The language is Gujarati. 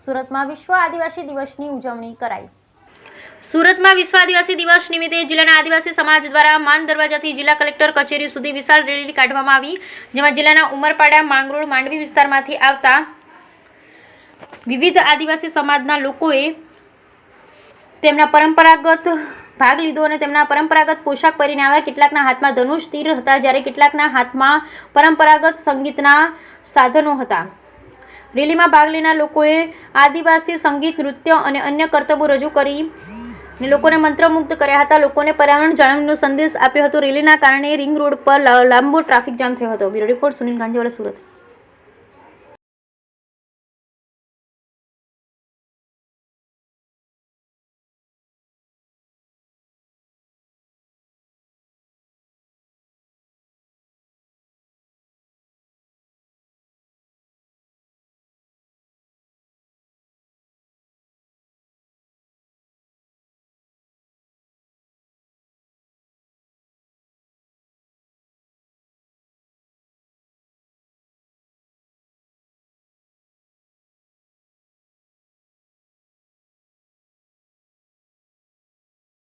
સુરતમાં વિશ્વ આદિવાસી દિવસની ઉજવણી કરાઈ। સુરતમાં વિશ્વ આદિવાસી દિવસ નિમિત્તે જિલ્લાના આદિવાસી સમાજ દ્વારા માન દરવાજાથી જિલ્લા કલેક્ટર કચેરી સુધી વિશાળ રેલી કાઢવામાં આવી, જેમાં જિલ્લાના ઉમરપાડા, માંગરોળ, માંડવી વિસ્તારમાંથી આવતા વિવિધ આદિવાસી સમાજના લોકોએ તેમના પરંપરાગત ભાગ લીધો અને તેમના પરંપરાગત પોશાક પહેરીને આવ્યા। કેટલાકના હાથમાં ધનુષ, તીર હતા, જ્યારે કેટલાકના હાથમાં પરંપરાગત સંગીતના સાધનો હતા। રેલીમાં ભાગ લેનાર લોકોએ આદિવાસી સંગીત, નૃત્ય અને અન્ય કરતબો રજૂ કરી લોકોને મંત્રમુગ્ધ કર્યા હતા। લોકોને પર્યાવરણ જાળવણીનો સંદેશ આપ્યો હતો। રેલીના કારણે રિંગ રોડ પર લાંબો ટ્રાફિક જામ થયો હતો। Bureau report, Sunil Gandhiwala, Surat.